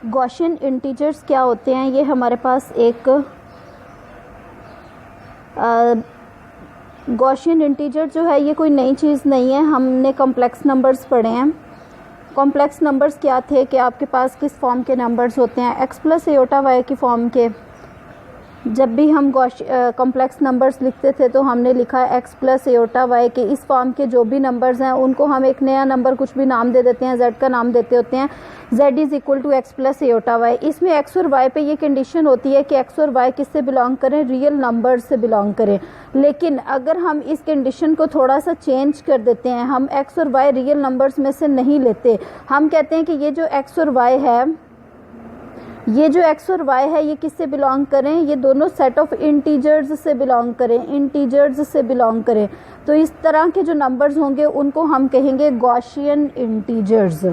Gaussian integers क्या होते हैं? ये हमारे पास एक गॉसियन इंटीजर जो है ये कोई नई चीज़ नहीं है, हमने कॉम्प्लेक्स नंबर्स पढ़े हैं। कॉम्प्लेक्स नंबर्स क्या थे कि आपके पास किस फॉर्म के नंबर्स होते हैं, x प्लस एयोटा वाई की फॉर्म के। जब भी हम कॉम्प्लेक्स नंबर्स लिखते थे तो हमने लिखा है x प्लस एयोटा वाई के इस फॉर्म के जो भी नंबर्स हैं उनको हम एक नया नंबर कुछ भी नाम दे देते हैं, z का नाम देते होते हैं, z is equal to x plus iota y. इसमें x और y पे ये कंडीशन होती है कि x और y किससे बिलोंग करें, रियल नंबर्स से बिलोंग करें। लेकिन अगर हम इस कंडीशन को थोड़ा सा चेंज कर देते हैं, हम x और y रियल नंबर्स में से नहीं लेते, हम कहते हैं कि ये जो x और y है, ये जो x और y है ये किससे बिलोंग करें, ये दोनों सेट ऑफ इंटीजर्स से बिलोंग करें, इंटीजर्स से बिलोंग करें। तो इस तरह के जो नंबर्स होंगे उनको हम कहेंगे गॉसियन इंटीजर्स।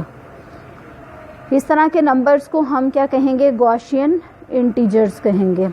इस तरह के नंबर्स को हम क्या कहेंगे, गॉसियन इंटीजर्स कहेंगे।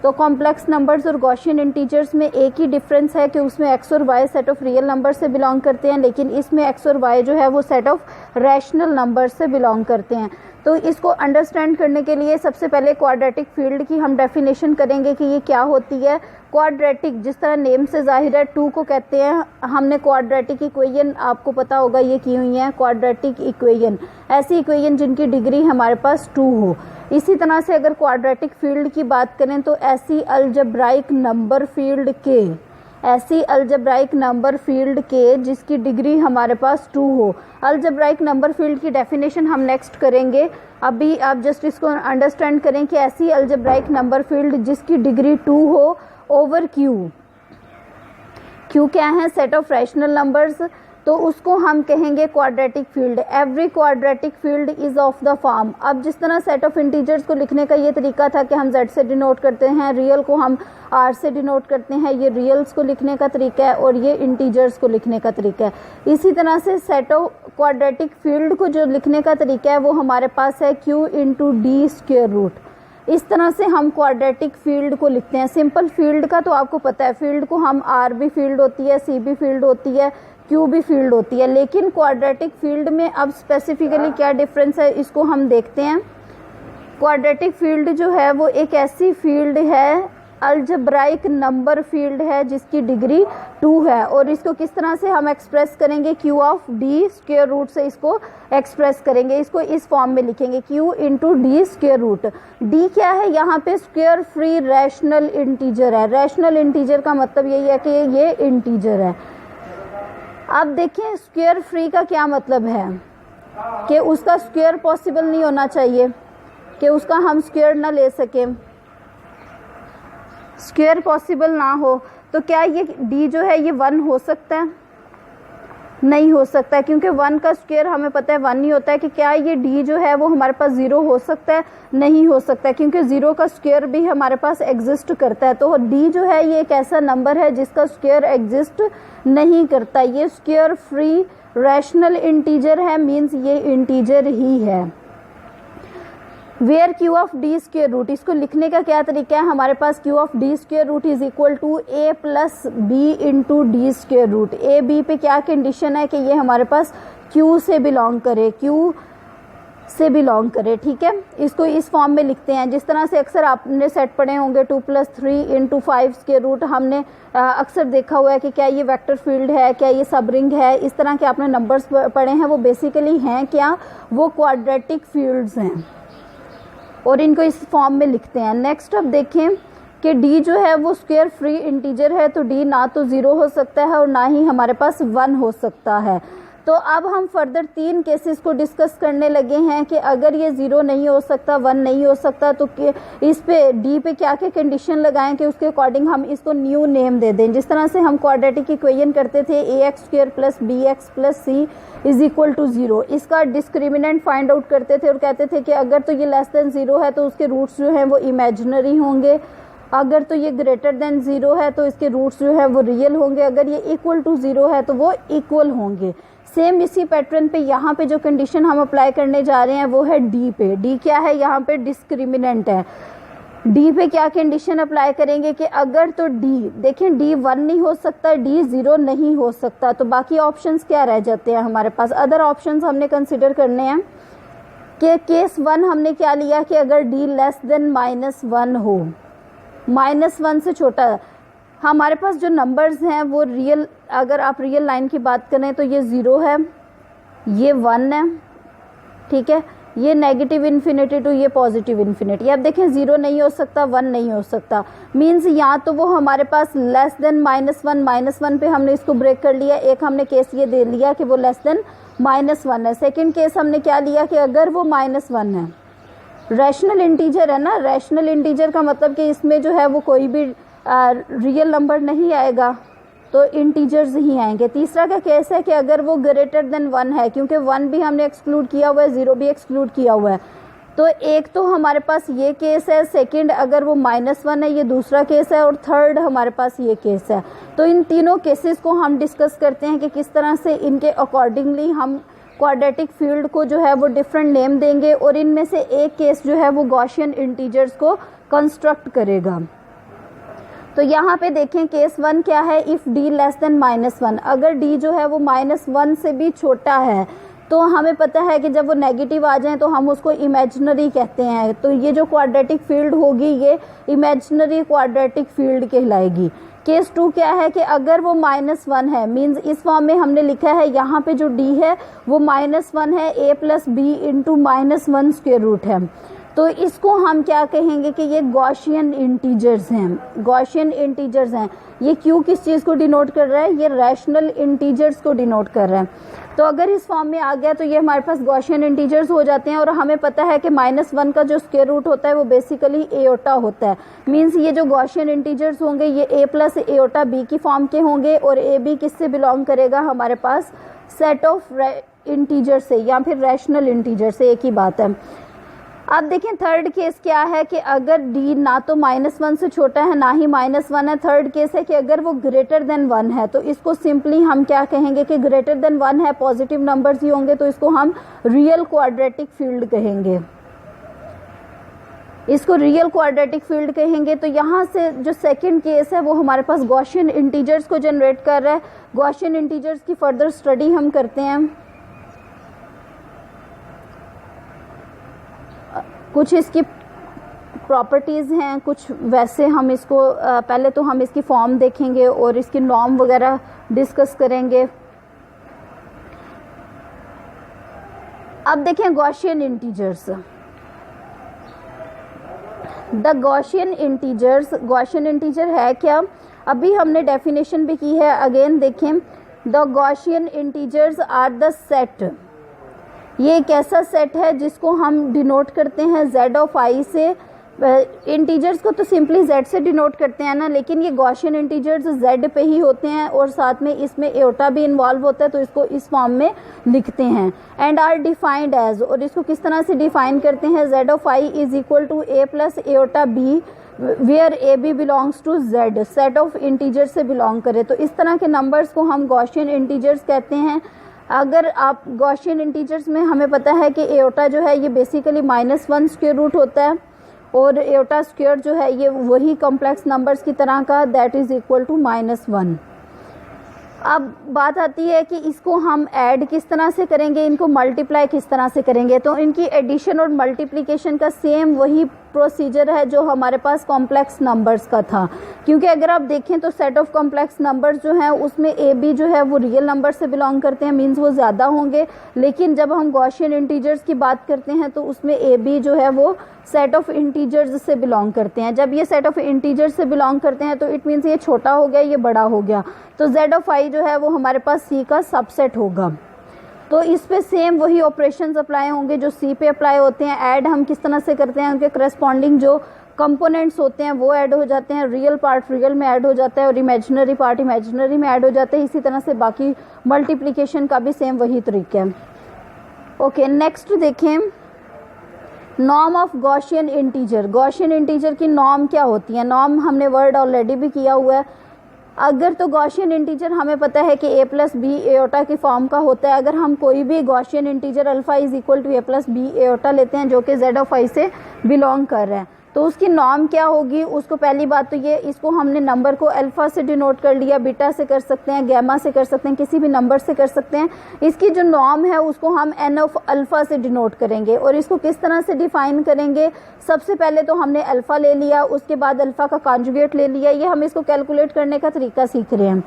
तो कॉम्प्लेक्स नंबर्स और गॉसियन इंटीजर्स में एक ही डिफरेंस है कि उसमें x और y set of real number से बिलोंग करते हैं, लेकिन इसमें x और y जो है वो सेट ऑफ रैशनल नंबर से बिलोंग करते हैं। तो इसको अंडरस्टैंड करने के लिए सबसे पहले क्वाड्रेटिक फील्ड की हम डेफिनेशन करेंगे कि ये क्या होती है। क्वाड्रेटिक जिस तरह नेम से जाहिर है, 2 को कहते हैं, हमने क्वाड्रेटिक इक्वेशन आपको पता होगा ये की हुई है, क्वाड्रेटिक इक्वेशन ऐसी इक्वेशन जिनकी डिग्री हमारे पास 2 हो। इसी तरह से अगर क्वाड्रेटिक फील्ड की बात करें तो ऐसी अलजेब्राइक नंबर फील्ड के जिसकी डिग्री हमारे पास 2 हो। अलजेब्राइक नंबर फील्ड की डेफिनेशन हम नेक्स्ट करेंगे, अभी आप जस्ट इसको अंडरस्टैंड करें कि ऐसी अलजेब्राइक नंबर फील्ड जिसकी डिग्री 2 हो ओवर क्यू क्या है, सेट ऑफ रैशनल नंबर्स, तो उसको हम कहेंगे quadratic field. Every quadratic field is of the form. अब जिस तरह सेट ऑफ इंटीजर्स को लिखने का ये तरीका था कि हम z से डिनोट करते हैं, रियल को हम r से डिनोट करते हैं, ये रियल्स को लिखने का तरीका है और ये इंटीजर्स को लिखने का तरीका है। इसी तरह से सेट ऑफ क्वाड्रेटिक फील्ड को जो लिखने का तरीका है वो हमारे पास है q into D square root. इस तरह से हम क्वाड्रेटिक फील्ड को लिखते हैं। सिंपल फील्ड का तो आपको पता है, फील्ड को हम r भी फील्ड होती है, c भी फील्ड होती है, क्यू भी फील्ड होती है, लेकिन क्वाड्रेटिक फील्ड में अब स्पेसिफिकली क्या डिफरेंस है इसको हम देखते हैं। क्वाड्रेटिक फील्ड जो है वो एक ऐसी फील्ड है, अलजेब्राइक नंबर फील्ड है जिसकी डिग्री 2 है, और इसको किस तरह से हम एक्सप्रेस करेंगे, q of D square root से इसको एक्सप्रेस करेंगे। इसको इस फॉर्म में लिखेंगे, q into D square root. D क्या है, यहाँ पे स्क्वायर फ्री रैशनल इंटीजर है। रैशनल इंटीजर का मतलब यही है कि ये इंटीजर है। अब देखें स्क्वायर फ्री का क्या मतलब है कि उसका स्क्वायर पॉसिबल नहीं होना चाहिए, कि उसका हम स्क्वायर ना ले सकें, स्क्वायर पॉसिबल ना हो। तो क्या ये d जो है ये 1 हो सकता है? नहीं हो सकता है, क्योंकि 1 का स्क्वायर हमें पता है 1 ही होता है। कि क्या ये d जो है वो हमारे पास 0 हो सकता है? नहीं हो सकता है, क्योंकि 0 का स्क्वायर भी हमारे पास एग्जिस्ट करता है। तो d जो है ये एक ऐसा नंबर है जिसका स्क्वायर एग्जिस्ट नहीं करता, ये स्क्वायर फ्री रैशनल इंटीजर है, मीन्स ये इंटीजर ही है। Where Q of D square root, इसको लिखने का क्या तरीका है, हमारे पास Q of D square root is equal to A plus B into D square root. A B पे क्या कंडीशन है कि ये हमारे पास क्यू से बिलोंग करे, ठीक है। इसको इस फॉर्म में लिखते हैं, जिस तरह से अक्सर आपने सेट पढ़े होंगे 2 + 3 इंटू 5 स्क्वायर रूट। हमने अक्सर देखा हुआ है कि क्या ये वेक्टर फील्ड है, क्या ये सब रिंग है, इस तरह के आपने नंबर्स पढ़े हैं। वो बेसिकली हैं क्या, वो क्वाड्रेटिक फील्ड्स हैं और इनको इस फॉर्म में लिखते हैं। नेक्स्ट अब देखें कि d जो है वो स्क्वायर फ्री इंटीजर है, तो d ना तो 0 हो सकता है और ना ही हमारे पास 1 हो सकता है। तो अब हम फर्दर 3 केसेस को डिस्कस करने लगे हैं कि अगर ये 0 नहीं हो सकता, 1 नहीं हो सकता, तो इस पे d पे क्या क्या कंडीशन लगाएं कि उसके अकॉर्डिंग हम इसको न्यू नेम दे दें। जिस तरह से हम क्वाड्रेटिक इक्वेशन करते थे ax² + bx + c is equal to 0, इसका डिस्क्रिमिनेंट फाइंड आउट करते थे और कहते थे कि अगर तो ये लेस देन 0 है तो उसके रूट्स जो हैं वो इमेजिनरी होंगे, अगर तो ये ग्रेटर देन 0 है तो इसके रूट्स जो है वो रियल होंगे, अगर ये इक्वल टू 0 है तो वो इक्वल होंगे। सेम इसी पैटर्न पे यहाँ पे जो कंडीशन हम अप्लाई करने जा रहे हैं वो है डी पे। डी क्या है, यहाँ पे डिस्क्रिमिनेंट है। डी पे क्या कंडीशन अप्लाई करेंगे कि अगर तो डी, देखें डी 1 नहीं हो सकता, डी 0 नहीं हो सकता, तो बाकी ऑप्शंस क्या रह जाते हैं हमारे पास, अदर ऑप्शंस हमने कंसिडर करने हैं। कि केस 1 हमने क्या लिया कि अगर d लेस देन -1 हो, -1 से छोटा, हमारे पास जो नंबर्स हैं वो रियल, अगर आप रियल लाइन की बात करें तो ये 0 है, ये 1 है, ठीक है, ये नेगेटिव इन्फिनिटी टू ये पॉजिटिव इन्फिनिटी। अब देखें 0 नहीं हो सकता, 1 नहीं हो सकता, मीन्स या तो वो हमारे पास लेस देन -1 पे हमने इसको ब्रेक कर लिया। एक हमने केस ये दे लिया कि वो लेस देन -1 है। सेकंड केस हमने क्या लिया कि अगर वो -1 है, रैशनल इंटीजर है ना, रैशनल इंटीजर का मतलब कि इसमें जो है वो कोई भी रियल नंबर नहीं आएगा, तो इंटीजर्स ही आएंगे। तीसरा का केस है कि अगर वो ग्रेटर देन 1 है, क्योंकि 1 भी हमने एक्सक्लूड किया हुआ है, 0 भी एक्सक्लूड किया हुआ है, तो एक तो हमारे पास ये केस है, सेकंड अगर वो -1 है ये दूसरा केस है, और थर्ड हमारे पास ये केस है। तो इन तीनों केसेस को हम डिस्कस करते हैं कि किस तरह से इनके अकॉर्डिंगली हम क्वाड्रेटिक फील्ड को जो है वो डिफरेंट नेम देंगे, और इनमें से एक केस जो है वो गॉसियन इंटीजर्स को कंस्ट्रक्ट करेगा। तो यहाँ पे देखें केस 1 क्या है, इफ़ d लेस देन -1, अगर d जो है वो -1 से भी छोटा है, तो हमें पता है कि जब वो नेगेटिव आ जाए तो हम उसको इमेजिनरी कहते हैं। तो ये जो क्वाड्रेटिक फील्ड होगी ये इमेजिनरी क्वाड्रेटिक फील्ड कहलाएगी। केस 2 क्या है कि अगर वो -1 है, मींस इस फॉर्म में हमने लिखा है यहाँ पे जो d है वो -1 है, a plus B into -1 square root है, तो इसको हम क्या कहेंगे कि ये गॉसियन इंटीजर्स हैं। गॉसियन इंटीजर्स हैं, ये क्यों किस चीज़ को डिनोट कर रहा है, ये रैशनल इंटीजर्स को डिनोट कर रहा है। तो अगर इस फॉर्म में आ गया तो ये हमारे पास गॉसियन इंटीजर्स हो जाते हैं, और हमें पता है कि -1 का जो स्क्वायर रूट होता है वो बेसिकली एओटा होता है। मींस ये जो गॉसियन इंटीजर्स होंगे ये a प्लस एओटा b की फॉर्म के होंगे, और ए बी किससे बिलोंग करेगा, हमारे पास सेट ऑफ इंटीजर से या फिर रैशनल इंटीजर से, एक ही बात है। अब देखें थर्ड केस क्या है कि अगर d ना तो -1 से छोटा है ना ही -1 है। थर्ड केस है कि अगर वो ग्रेटर देन 1 है, तो इसको सिंपली हम क्या कहेंगे कि ग्रेटर देन 1 है, पॉजिटिव नंबर्स ही होंगे, तो इसको हम रियल क्वाड्रेटिक फील्ड कहेंगे, इसको रियल क्वाड्रेटिक फील्ड कहेंगे। तो यहाँ से जो सेकंड केस है वो हमारे पास गॉसियन इंटीजर्स को जनरेट कर रहा है। गॉसियन इंटीजर्स की फर्दर स्टडी हम करते हैं, कुछ इसकी प्रॉपर्टीज़ हैं, कुछ वैसे हम इसको पहले तो हम इसकी फॉर्म देखेंगे और इसकी नॉर्म वगैरह डिस्कस करेंगे। अब देखें Gaussian integers, the Gaussian integers, Gaussian integer है क्या, अभी हमने डेफिनेशन भी की है, अगेन देखें, the Gaussian integers are the set, ये एक ऐसा सेट है जिसको हम डिनोट करते हैं z ऑफ i से। इंटीजर्स को तो सिंपली z से डिनोट करते हैं ना, लेकिन ये गॉसियन इंटीजर्स z पे ही होते हैं और साथ में इसमें एओटा भी इन्वॉल्व होता है, तो इसको इस फॉर्म में लिखते हैं। एंड आर डिफाइंड एज, और इसको किस तरह से डिफाइन करते हैं, z of i is equal to a plus iota b where a b belongs to z, set of integer से बिलोंग करे। तो इस तरह के नंबर्स को हम गॉसियन इंटीजर्स कहते हैं। अगर आप गॉसियन इंटीजर्स में हमें पता है कि एओटा जो है ये बेसिकली -1 स्क्वायर रूट होता है, और एओटा स्क्वायर जो है ये वही कॉम्प्लेक्स नंबर्स की तरह का, दैट इज़ इक्वल टू -1। अब बात आती है कि इसको हम ऐड किस तरह से करेंगे, इनको मल्टीप्लाई किस तरह से करेंगे। तो इनकी एडिशन और मल्टीप्लिकेशन का सेम वही प्रोसीजर है जो हमारे पास कॉम्प्लेक्स नंबर्स का था, क्योंकि अगर आप देखें तो सेट ऑफ कॉम्प्लेक्स नंबर्स जो हैं उसमें ए बी जो है वो रियल नंबर से बिलोंग करते हैं, मींस वो ज़्यादा होंगे। लेकिन जब हम गॉसियन इंटीजर्स की बात करते हैं तो उसमें ए बी जो है वो सेट ऑफ इंटीजर्स से बिलोंग करते हैं। जब ये सेट ऑफ इंटीजर्स से बिलोंग करते हैं तो इट मीन्स ये छोटा हो गया, ये बड़ा हो गया, तो z ऑफ i जो है वो हमारे पास c का सबसेट होगा। तो इस पे सेम वही ऑपरेशंस अप्लाई होंगे जो सी पे अप्लाई होते हैं। ऐड हम किस तरह से करते हैं, उनके करस्पॉन्डिंग जो कंपोनेंट्स होते हैं वो ऐड हो जाते हैं, रियल पार्ट रियल में ऐड हो जाता है और इमेजिनरी पार्ट इमेजिनरी में ऐड हो जाते हैं। इसी तरह से बाकी मल्टीप्लिकेशन का भी सेम वही तरीका है। ओके, नेक्स्ट देखें norm of Gaussian integer. Gaussian integer की नॉर्म क्या होती है, नॉर्म हमने वर्ड ऑलरेडी भी किया हुआ है। अगर तो गॉसियन इंटीजर हमें पता है कि a प्लस बी एओटा की फॉर्म का होता है। अगर हम कोई भी Gaussian integer alpha is equal to a plus b iota लेते हैं जो कि z ऑफ i से बिलोंग कर रहा है, तो उसकी नॉर्म क्या होगी, उसको पहली बात तो ये, इसको हमने नंबर को अल्फ़ा से डिनोट कर लिया, बीटा से कर सकते हैं, गैमा से कर सकते हैं, किसी भी नंबर से कर सकते हैं। इसकी जो नॉर्म है उसको हम एन ऑफ अल्फ़ा से डिनोट करेंगे। और इसको किस तरह से डिफाइन करेंगे, सबसे पहले तो हमने अल्फ़ा ले लिया, उसके बाद अल्फ़ा का कॉन्जुगेट ले लिया। ये हम इसको कैलकुलेट करने का तरीका सीख रहे हैं।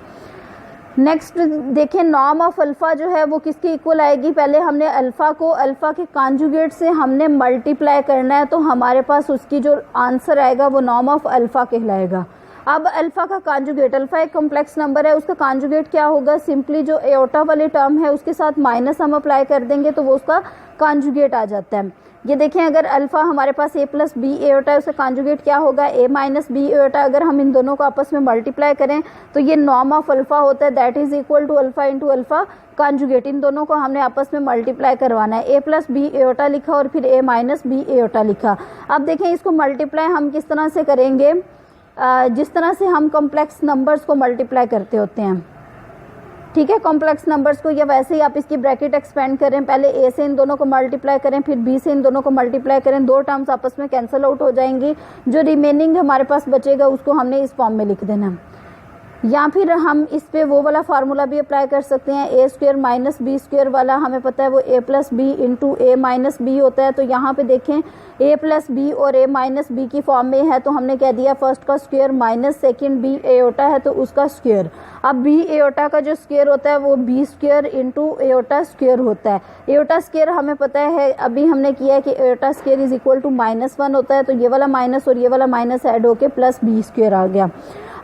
नेक्स्ट देखें, नॉर्म ऑफ अल्फ़ा जो है वो किसके इक्वल आएगी, पहले हमने अल्फ़ा को अल्फ़ा के कॉन्जुगेट से हमने मल्टीप्लाई करना है, तो हमारे पास उसकी जो आंसर आएगा वो नॉर्म ऑफ अल्फ़ा कहलाएगा। अब अल्फ़ा का कॉन्जुगेट, अल्फ़ा एक कॉम्प्लेक्स नंबर है, उसका कॉन्जुगेट क्या होगा, सिंपली जो एओटा वाले टर्म है उसके साथ माइनस हम अप्लाई कर देंगे तो वो उसका कॉन्जुगेट आ जाता है। ये देखें, अगर अल्फ़ा हमारे पास a प्लस बी एओटा है, उसका कॉन्जुगेट क्या होगा, a माइनस बी एओटा। अगर हम इन दोनों को आपस में मल्टीप्लाई करें तो ये नॉर्म ऑफ अल्फ़ा होता है, that is equal to alpha into alpha conjugate. इन दोनों को हमने आपस में मल्टीप्लाई करवाना है, a प्लस बी एओटा लिखा और फिर a माइनस बी एओटा लिखा। अब देखें, इसको मल्टीप्लाई हम किस तरह से करेंगे, जिस तरह से हम कॉम्प्लेक्स नंबर्स को मल्टीप्लाई करते होते हैं, ठीक है, कॉम्प्लेक्स नंबर्स को, या वैसे ही आप इसकी ब्रैकेट एक्सपेंड करें, पहले a से इन दोनों को मल्टीप्लाई करें, फिर b से इन दोनों को मल्टीप्लाई करें, दो टर्म्स आपस में कैंसिल आउट हो जाएंगी, जो रिमेनिंग हमारे पास बचेगा उसको हमने इस फॉर्म में लिख देना। या फिर हम इस पे वो वाला फार्मूला भी अप्लाई कर सकते हैं, a square minus b square वाला, हमें पता है वो a plus B into a minus b होता है। तो यहाँ पे देखें a प्लस बी और a माइनस बी की फॉर्म में है, तो हमने कह दिया फर्स्ट का square minus second b iota है तो उसका स्क्वायर। अब बी एओटा का जो स्क्वायर होता है वो b square into iota square होता है। एओटा स्क्वायर हमें पता है, अभी हमने किया है कि iota square is equal to -1 होता है, तो ये वाला माइनस और ये वाला माइनस ऐड होके प्लस बी स्क्वायर आ गया।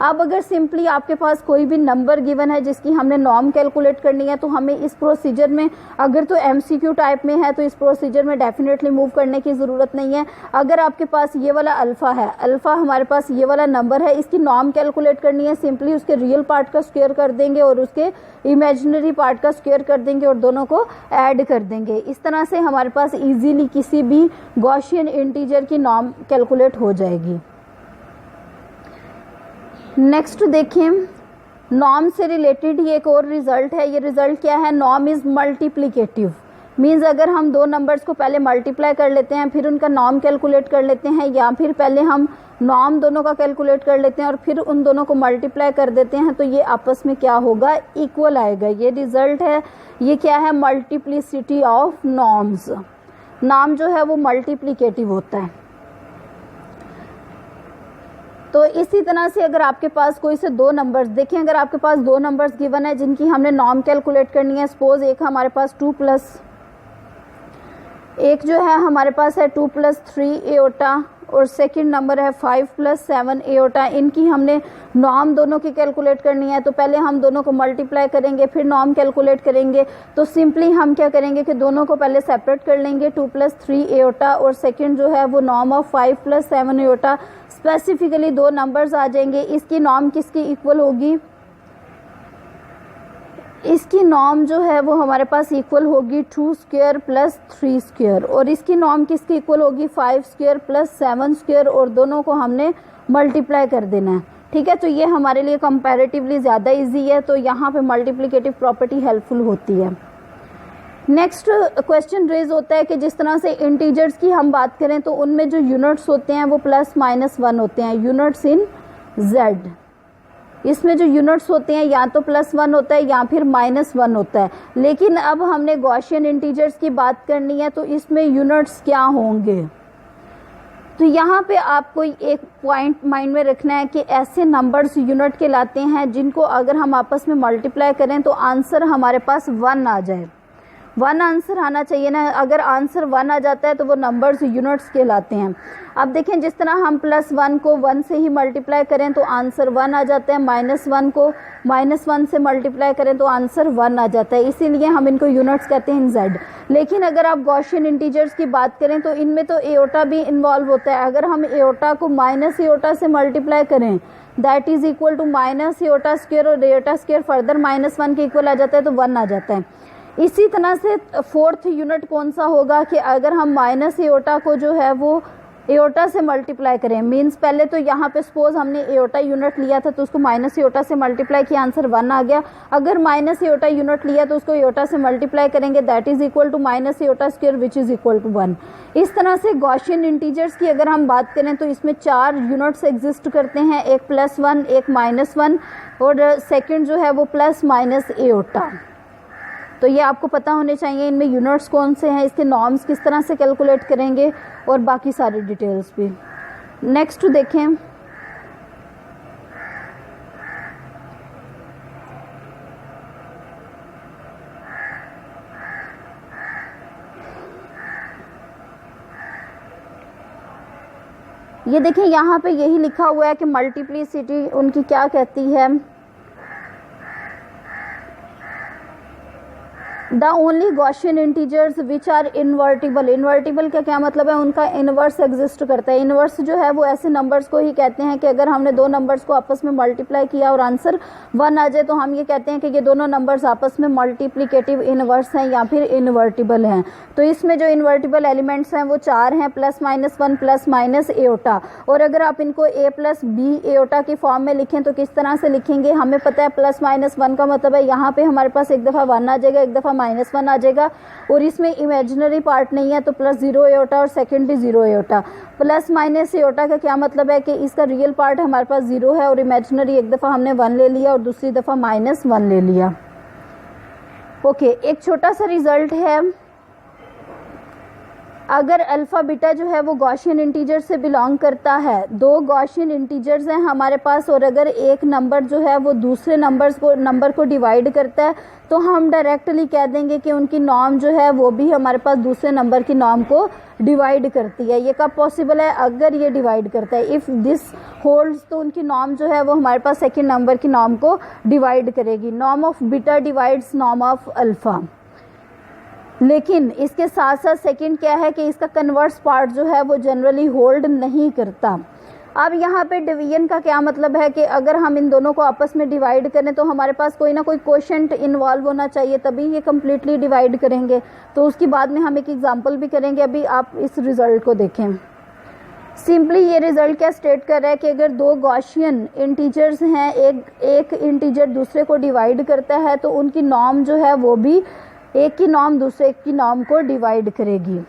अब अगर सिंपली आपके पास कोई भी नंबर गिवन है जिसकी हमने नॉर्म कैलकुलेट करनी है, तो हमें इस प्रोसीजर में, अगर तो एमसीक्यू टाइप में है तो इस प्रोसीजर में डेफिनेटली मूव करने की ज़रूरत नहीं है। अगर आपके पास ये वाला अल्फ़ा है, अल्फ़ा हमारे पास ये वाला नंबर है, इसकी नॉर्म कैलकुलेट करनी है, सिंपली उसके रियल पार्ट का स्क्वायर कर देंगे और उसके इमेजिनरी पार्ट का स्क्वायर कर देंगे और दोनों को ऐड कर देंगे। इस तरह से हमारे पास ईजीली किसी भी गॉसियन इंटीजर की नॉर्म कैलकुलेट हो जाएगी। नेक्स्ट देखें, नॉर्म से रिलेटेड ये एक और रिजल्ट है। ये रिजल्ट क्या है, नॉर्म इज़ मल्टीप्लिकेटिव, मीन्स अगर हम दो नंबर्स को पहले मल्टीप्लाई कर लेते हैं फिर उनका नॉर्म कैलकुलेट कर लेते हैं, या फिर पहले हम नॉर्म दोनों का कैलकुलेट कर लेते हैं और फिर उन दोनों को मल्टीप्लाई कर देते हैं, तो ये आपस में क्या होगा, इक्वल आएगा। ये रिजल्ट है, ये क्या है, मल्टीप्लिसिटी ऑफ नॉर्म्स। नॉर्म जो है वो मल्टीप्लिकेटिव होता है। तो इसी तरह से अगर आपके पास कोई से दो नंबर्स देखें, अगर आपके पास दो नंबर्स गिवन है जिनकी हमने नॉर्म कैलकुलेट करनी है, सपोज एक हमारे पास 2 प्लस एक जो है हमारे पास है 2 प्लस 3 एओटा और सेकंड नंबर है 5 प्लस 7 एओटा। इनकी हमने नॉर्म दोनों की कैलकुलेट करनी है, तो पहले हम दोनों को मल्टीप्लाई करेंगे फिर नॉर्म कैलकुलेट करेंगे। तो सिंपली हम क्या करेंगे कि दोनों को पहले सेपरेट कर लेंगे, 2 प्लस 3 एओटा और सेकंड जो है वो norm of 5 plus 7 aorta. Specifically दो नंबर्स आ जाएंगे। इसकी नॉर्म किसकी इक्वल होगी, इसकी नॉर्म जो है वो हमारे पास इक्वल होगी 2 स्क्वायर प्लस 3 स्क्वायर, और इसकी नॉर्म किसकी इक्वल होगी 5 स्क्वायर प्लस 7 स्क्वायर, और दोनों को हमने मल्टीप्लाई कर देना है। ठीक है, तो ये हमारे लिए कंपैरेटिवली ज़्यादा इजी है, तो यहाँ पे मल्टीप्लिकेटिव प्रॉपर्टी हेल्पफुल होती है। नेक्स्ट क्वेश्चन रेज होता है कि जिस तरह से इंटीजर्स की हम बात करें तो उनमें जो यूनिट्स होते हैं वो +-1 होते हैं, यूनिट्स इन जेड। इसमें जो यूनिट्स होते हैं या तो +1 होता है या फिर -1 होता है। लेकिन अब हमने गॉसियन इंटीजर्स की बात करनी है, तो इसमें यूनिट्स क्या होंगे। तो यहाँ पे आपको एक पॉइंट माइंड में रखना है कि ऐसे नंबर्स यूनिट के लाते हैं जिनको अगर हम आपस में मल्टीप्लाई करें तो आंसर हमारे पास 1 आ जाए। 1 आंसर आना चाहिए ना, अगर आंसर 1 आ जाता है तो वो नंबर्स यूनिट्स के लाते हैं। अब देखें, जिस तरह हम +1 को 1 से ही मल्टीप्लाई करें तो आंसर 1 आ जाता है, -1 को -1 से मल्टीप्लाई करें तो आंसर 1 आ जाता है, इसीलिए हम इनको यूनिट्स कहते हैं इन जेड। लेकिन अगर आप गॉसियन इंटीजर्स की बात करें तो इनमें तो एओटा भी इन्वॉल्व होता है। अगर हम एओटा को माइनस एओटा से मल्टीप्लाई करें that is equal to minus iota square, और एओटा स्क्वायर फर्दर -1 के इक्वल आ जाता है तो 1 आ जाता है। इसी तरह से फोर्थ यूनिट कौन सा होगा कि अगर हम माइनस एओटा को जो है वो एओटा से मल्टीप्लाई करें, मीन्स पहले तो यहाँ पे सपोज हमने एओटा यूनिट लिया था तो उसको माइनस एओटा से मल्टीप्लाई किया, आंसर 1 आ गया। अगर माइनस एओटा यूनिट लिया तो उसको एओटा से मल्टीप्लाई करेंगे, that is equal to minus iota square which is equal to 1। इस तरह से गॉसियन इंटीजर्स की अगर हम बात करें तो इसमें 4 यूनिट्स एग्जिस्ट करते हैं, एक +1, एक -1 और सेकेंड जो है वो प्लस माइनस एओटा। तो ये आपको पता होने चाहिए इनमें यूनिट्स कौन से हैं, इसके नॉर्म्स किस तरह से कैलकुलेट करेंगे और बाकी सारी डिटेल्स भी। नेक्स्ट देखें, ये देखें यहाँ पे यही लिखा हुआ है कि मल्टीप्लिसिटी उनकी क्या कहती है, the only Gaussian integers which are invertible. Invertible का क्या मतलब है, उनका इनवर्स एग्जिस्ट करता है। इनवर्स जो है वो ऐसे नंबर्स को ही कहते हैं कि अगर हमने दो नंबर्स को आपस में मल्टीप्लाई किया और आंसर 1 आ जाए तो हम ये कहते हैं कि ये दोनों नंबर्स आपस में मल्टीप्लिकेटिव इनवर्स हैं या फिर इन्वर्टिबल हैं। तो इसमें जो इन्वर्टिबल एलिमेंट्स हैं वो 4 हैं, +-1 +- एओटा। और अगर आप इनको a + b एओटा की फॉर्म में लिखें तो किस तरह से लिखेंगे, हमें पता है +-1 का मतलब है यहाँ पे हमारे पास एक दफ़ा 1 आ जाएगा, एक दफ़ा -1 आ जाएगा और इसमें इमेजिनरी पार्ट नहीं है तो +0 एओटा और सेकेंड भी 0 एओटा। +- एओटा का क्या मतलब है कि इसका रियल पार्ट हमारे पास 0 है और इमेजिनरी एक दफ़ा हमने 1 ले लिया और दूसरी दफ़ा -1 ले लिया। ओके, एक छोटा सा रिजल्ट है, अगर अल्फ़ा बीटा जो है वो गॉसियन इंटीजर से बिलोंग करता है, दो गॉसियन इंटीजर्स हैं हमारे पास और अगर एक नंबर जो है वो दूसरे नंबर को डिवाइड करता है तो हम डायरेक्टली कह देंगे कि उनकी नॉर्म जो है वो भी हमारे पास दूसरे नंबर की नॉर्म को डिवाइड करती है। ये कब पॉसिबल है, अगर ये डिवाइड करता है, इफ़ दिस होल्ड्स, तो उनकी नॉर्म जो है वो हमारे पास सेकेंड नंबर की नॉर्म को डिवाइड करेगी। Norm of beta divides norm of alpha. लेकिन इसके साथ साथ सेकंड क्या है कि इसका कन्वर्स पार्ट जो है वो जनरली होल्ड नहीं करता। अब यहाँ पे डिवीजन का क्या मतलब है कि अगर हम इन दोनों को आपस में डिवाइड करें तो हमारे पास कोई ना कोई क्वोशंट इन्वॉल्व होना चाहिए तभी ये कम्प्लीटली डिवाइड करेंगे। तो उसकी बाद में हम एक एग्जांपल भी करेंगे, अभी आप इस रिज़ल्ट को देखें। सिंपली ये रिज़ल्ट क्या स्टेट कर रहा है कि अगर दो गॉसियन इंटीजर्स हैं, एक इंटीजर दूसरे को डिवाइड करता है तो उनकी नॉर्म जो है वो भी एक की नॉर्म दूसरे की नॉर्म को डिवाइड करेगी।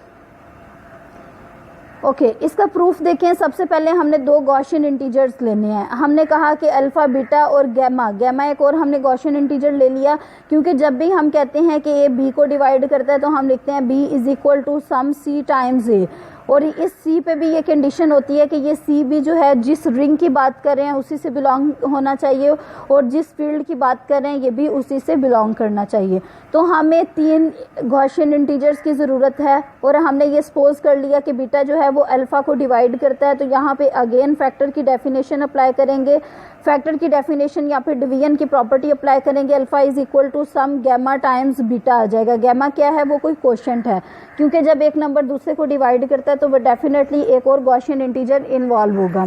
ओके, इसका प्रूफ देखें। सबसे पहले हमने दो गॉसियन इंटीजर्स लेने हैं। हमने कहा कि अल्फ़ा बीटा और गैमा एक और हमने गॉसियन इंटीजर ले लिया, क्योंकि जब भी हम कहते हैं कि ए बी को डिवाइड करता है तो हम लिखते हैं b is equal to some c times a। और इस c पे भी ये कंडीशन होती है कि ये c भी जो है जिस रिंग की बात कर रहे हैं उसी से बिलोंग होना चाहिए और जिस फील्ड की बात कर रहे हैं ये भी उसी से बिलोंग करना चाहिए। तो हमें 3 गॉसियन इंटीजर्स की ज़रूरत है और हमने ये सपोज कर लिया कि बीटा जो है वो अल्फ़ा को डिवाइड करता है। तो यहाँ पे अगेन फैक्टर की डेफिनेशन अप्लाई करेंगे, फैक्टर की डेफिनेशन या फिर डिवीजन की प्रॉपर्टी अप्लाई करेंगे। Alpha is equal to some gamma times beta आ जाएगा। गैमा क्या है, वो कोई क्वोशंट है, क्योंकि जब एक नंबर दूसरे को डिवाइड करता है तो वो डेफिनेटली एक और गॉसियन इंटीजर इन्वॉल्व होगा।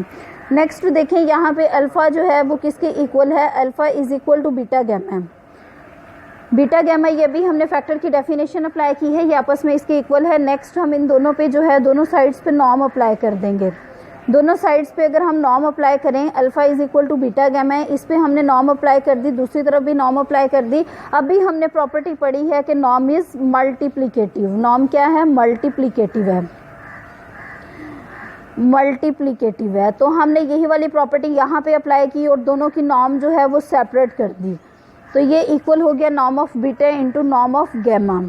नेक्स्ट देखें, यहाँ पे अल्फ़ा जो है वो किसके इक्वल है, alpha is equal to beta gamma. Beta gamma ये भी हमने फैक्टर की डेफिनेशन अप्लाई की है, ये आपस में इसके इक्वल है। नेक्स्ट हम इन दोनों पे जो है दोनों साइड्स पे नॉर्म अप्लाई कर देंगे। दोनों साइड्स पे अगर हम नॉर्म अप्लाई करें, alpha is equal to beta gamma है, इस पे हमने नॉर्म अप्लाई कर दी, दूसरी तरफ भी नॉर्म अप्लाई कर दी। अभी हमने प्रॉपर्टी पढ़ी है कि नॉर्म इज मल्टीप्लिकेटिव। नॉर्म क्या है, मल्टीप्लिकेटिव है, मल्टीप्लिकेटिव है। तो हमने यही वाली प्रॉपर्टी यहाँ पे अप्लाई की और दोनों की नॉर्म जो है वो सेपरेट कर दी। तो ये इक्वल हो गया norm of beta into norm of gamma.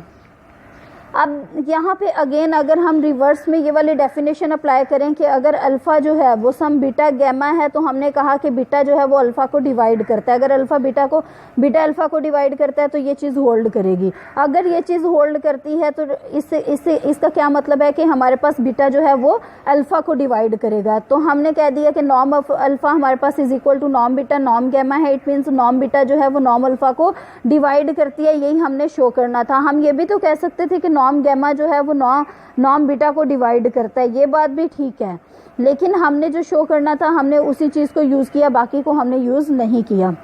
अब यहाँ पे अगेन अगर हम रिवर्स में ये वाली डेफिनेशन अप्लाई करें कि अगर अल्फ़ा जो है वो सम बीटा गैमा है तो हमने कहा कि बीटा जो है वो अल्फ़ा को डिवाइड करता है। अगर अल्फ़ा बीटा अल्फ़ा को डिवाइड करता है तो ये चीज़ होल्ड करेगी। अगर ये चीज़ होल्ड करती है तो इसका क्या मतलब है कि हमारे पास बीटा जो है वो अल्फ़ा को डिवाइड करेगा। तो हमने कह दिया कि नॉर्म ऑफ अल्फ़ा हमारे पास is equal to norm beta norm gamma है। इट मीन्स नॉर्म बीटा जो है वो नॉर्म अल्फ़ा को डिवाइड करती है, यही हमने शो करना था। हम ये भी तो कह सकते थे कि नॉर्म गैमा जो है वो नॉर्म बीटा को डिवाइड करता है, ये बात भी ठीक है, लेकिन हमने जो शो करना था हमने उसी चीज़ को यूज़ किया, बाकी को हमने यूज़ नहीं किया।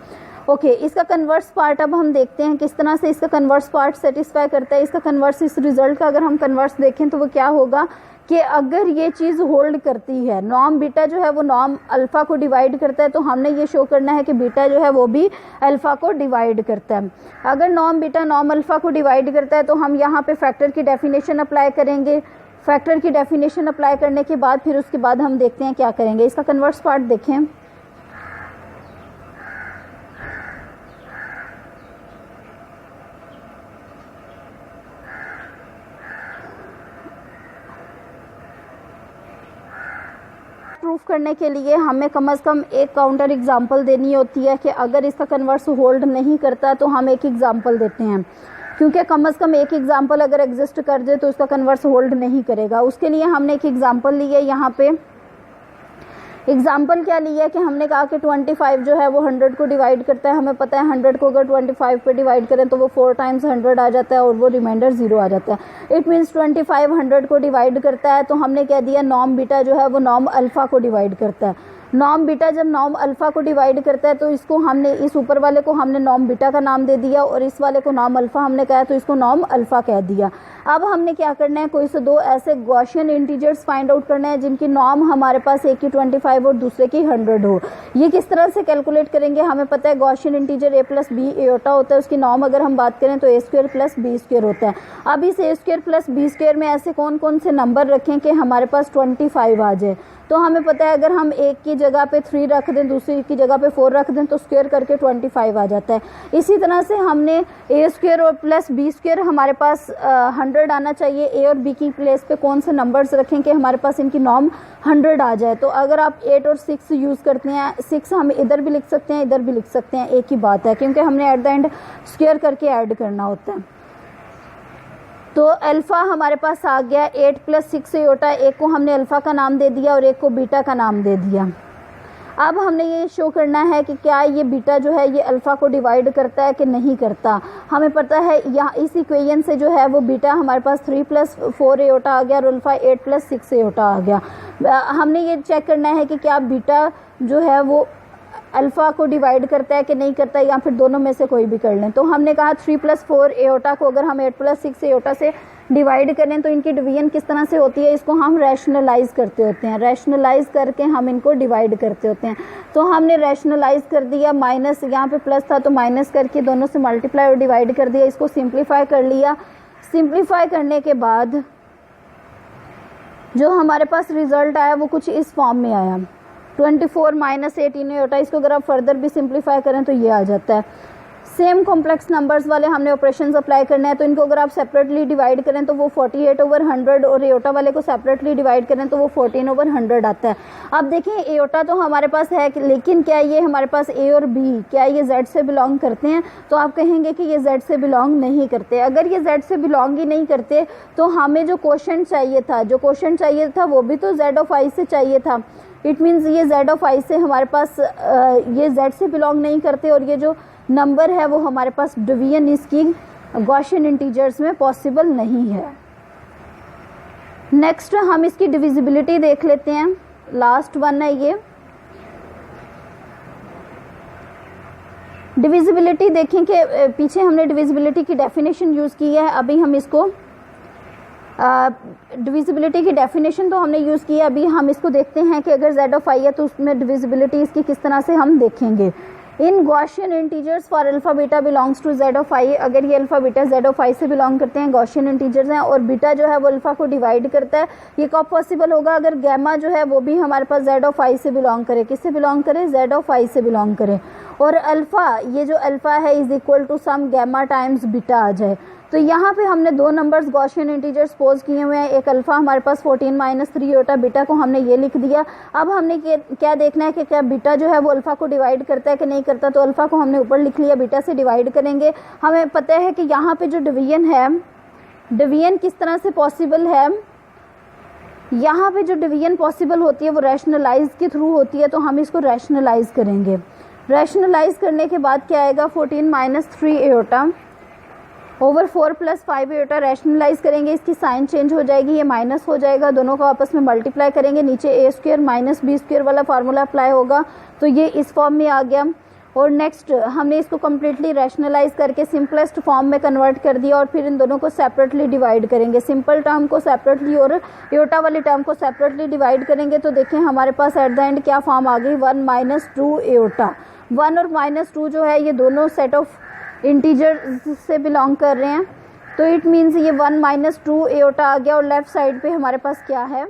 ओके, इसका कन्वर्स पार्ट अब हम देखते हैं किस तरह से इसका कन्वर्स पार्ट सेटिस्फाई करता है। इसका कन्वर्स, इस रिजल्ट का अगर हम कन्वर्स देखें तो वो क्या होगा कि अगर ये चीज़ होल्ड करती है, नॉर्म बीटा जो है वो नॉर्म अल्फ़ा को डिवाइड करता है, तो हमने ये शो करना है कि बीटा जो है वो भी अल्फ़ा को डिवाइड करता है। अगर नॉर्म बीटा नॉर्म अल्फ़ा को डिवाइड करता है तो हम यहाँ पे फैक्टर की डेफिनेशन अप्लाई करेंगे। फैक्टर की डेफिनेशन अप्लाई करने के बाद फिर उसके बाद हम देखते हैं क्या करेंगे। इसका कन्वर्स पार्ट देखें। प्रूफ करने के लिए हमें कम से कम एक काउंटर एग्जांपल देनी होती है कि अगर इसका कन्वर्स होल्ड नहीं करता तो हम एक एग्जांपल देते हैं, क्योंकि कम से कम एक एग्जांपल अगर एग्जिस्ट कर जाए तो उसका कन्वर्स होल्ड नहीं करेगा। उसके लिए हमने एक एग्जांपल ली है। यहाँ पे एग्जाम्पल क्या लिया है कि हमने कहा कि 25 जो है वो 100 को डिवाइड करता है। हमें पता है 100 को अगर 25 पे डिवाइड करें तो वो 4 टाइम्स 100 आ जाता है और वो रिमाइंडर 0 आ जाता है। इट मीन्स 25 100 को डिवाइड करता है, तो हमने कह दिया नॉर्म बीटा जो है वो नॉर्म अल्फ़ा को डिवाइड करता है। नॉर्म बीटा जब नॉर्म अल्फ़ा को डिवाइड करता है तो इसको हमने, इस ऊपर वाले को हमने नॉर्म बीटा का नाम दे दिया और इस वाले को नॉर्म अल्फ़ा हमने कहा तो इसको नॉर्म अल्फ़ा कह दिया। अब हमने क्या करना है, कोई से दो ऐसे गॉसियन इंटीजर्स फाइंड आउट करना है जिनकी नॉर्म हमारे पास एक की 25 और दूसरे की 100 हो। ये किस तरह से कैलकुलेट करेंगे, हमें पता है Gaussian integer a plus b eta होता है, उसकी नॉर्म अगर हम बात करें तो a square plus b square होता है। अब इस a square plus b square में ऐसे कौन कौन से नंबर रखें कि हमारे पास 25 आ जाए। तो हमें पता है अगर हम एक की जगह पे 3 रख दें, दूसरी की जगह पे 4 रख दें तो स्क्वायर करके 25 आ जाता है। इसी तरह से हमने a स्क्वायर और प्लस बी स्क्वायर हमारे पास 100 आना चाहिए। a और b की प्लेस पे कौन से नंबर्स रखें कि हमारे पास इनकी नॉर्म 100 आ जाए। तो अगर आप 8 और 6 यूज़ करते हैं, 6 हम इधर भी लिख सकते हैं इधर भी लिख सकते हैं, एक ही बात है, क्योंकि हमने एट द एंड स्क्वायर करके ऐड करना होता है। तो अल्फ़ा हमारे पास आ गया 8 प्लस 6 एटा, एक को हमने अल्फ़ा का नाम दे दिया और एक को बीटा का नाम दे दिया। अब हमने ये शो करना है कि क्या ये बीटा जो है ये अल्फ़ा को डिवाइड करता है कि नहीं करता। हमें पता है यहाँ इस इक्वेशन से जो है वो बीटा हमारे पास 3 प्लस 4 एटा आ गया और अल्फ़ा 8 प्लस 6 एटा आ गया। हमने ये चेक करना है कि क्या बीटा जो है वो अल्फ़ा को डिवाइड करता है कि नहीं करता है, या फिर दोनों में से कोई भी कर लें। तो हमने कहा 3 प्लस 4 एटा को अगर हम 8 प्लस 6 एटा से डिवाइड करें तो इनकी डिवीजन किस तरह से होती है, इसको हम रैशनलाइज करते होते हैं। रैशनलाइज करके हम इनको डिवाइड करते होते हैं। तो हमने रैशनलाइज कर दिया, माइनस यहाँ पे प्लस था तो माइनस करके दोनों से मल्टीप्लाई और डिवाइड कर दिया, इसको सिंप्लीफाई कर लिया। सिंप्लीफाई करने के बाद जो हमारे पास रिजल्ट आया वो कुछ इस फॉर्म में आया, 24 माइनस 18 एटा। इसको अगर आप फर्दर भी सिंप्लीफाई करें तो ये आ जाता है। सेम कॉम्प्लेक्स नंबर्स वाले हमने ऑपरेशंस अप्लाई करने हैं, तो इनको अगर आप सेपरेटली डिवाइड करें तो वो 48/100 और एटा वाले को सेपरेटली डिवाइड करें तो वो 14/100 आता है। अब देखें एटा तो हमारे पास है, लेकिन क्या ये हमारे पास ए और बी क्या ये जेड से बिलोंग करते हैं, तो आप कहेंगे कि ये जेड से बिलोंग नहीं करते। अगर ये जेड से बिलोंग ही नहीं करते तो हमें जो क्वोशंट चाहिए था वो भी तो जेड ऑफ आई से चाहिए था। इट मीन्स ये जेड ऑफ आई से हमारे पास ये जेड से बिलोंग नहीं करते और ये जो नंबर है वो हमारे पास डिवीजन इसकी गॉसियन इंटीजर्स में पॉसिबल नहीं है। नेक्स्ट हम इसकी डिविजिबिलिटी देख लेते हैं, लास्ट वन है ये। डिविजिबिलिटी देखें कि पीछे हमने डिविजिबिलिटी की डेफिनेशन यूज़ की है, अभी हम इसको डिविजिबिलिटी की डेफिनेशन तो हमने यूज़ की है, अभी हम इसको देखते हैं कि अगर z ऑफ i है तो उसमें डिविजिबिलिटी इसकी किस तरह से हम देखेंगे। In Gaussian integers for alpha beta belongs to z of i, अगर ये alpha beta z of i से बिलोंग करते हैं, गॉसियन इंटीजर्स हैं और बीटा जो है वो अल्फा को डिवाइड करता है, ये कब पॉसिबल होगा, अगर गैमा जो है वो भी हमारे पास z ऑफ i से बिलोंग करे। किससे बिलोंग करे, z ऑफ i से बिलोंग करे। और अल्फा, ये जो अल्फा है is equal to some gamma times beta आ जाए। तो यहाँ पे हमने दो नंबर्स गॉसियन इंटीजर्स पोज किए हुए हैं, एक अल्फा एटा हमारे पास 14 माइनस 3 एटा, बीटा को हमने ये लिख दिया। अब हमने क्या देखना है कि क्या बीटा जो है वो अल्फा को डिवाइड करता है कि नहीं करता। तो अल्फा को हमने ऊपर लिख लिया, बीटा से डिवाइड करेंगे। हमें पता है कि यहाँ पे जो डिवीजन है, डिवीजन किस तरह से पॉसिबल है, यहाँ पे जो डिवीजन पॉसिबल होती है वो रैशनलाइज के थ्रू होती है। तो हम इसको रैशनलाइज करेंगे। रैशनलाइज करने के बाद क्या आएगा, 14 माइनस 3 एटा ओवर 4 प्लस 5 एटा। रैशनलाइज करेंगे, इसकी साइन चेंज हो जाएगी, ये माइनस हो जाएगा, दोनों को आपस में मल्टीप्लाई करेंगे, नीचे a square minus b square वाला फार्मूला अप्लाई होगा, तो ये इस फॉर्म में आ गया। और नेक्स्ट हमने इसको कम्प्लीटली रैशनलाइज करके सिंपलेस्ट फॉर्म में कन्वर्ट कर दिया और फिर इन दोनों को सेपरेटली डिवाइड करेंगे। सिंपल टर्म को सेपरेटली और एयोटा वाली टर्म को सेपरेटली डिवाइड करेंगे तो देखें हमारे पास एट द एंड क्या फॉर्म आ गई, 1 माइनस 2 एयोटा। 1 और -2 जो है ये दोनों सेट ऑफ इंटीजर से बिलोंग कर रहे हैं, तो इट मीन्स ये 1 माइनस 2 एयोटा आ गया और लेफ्ट साइड पे हमारे पास क्या है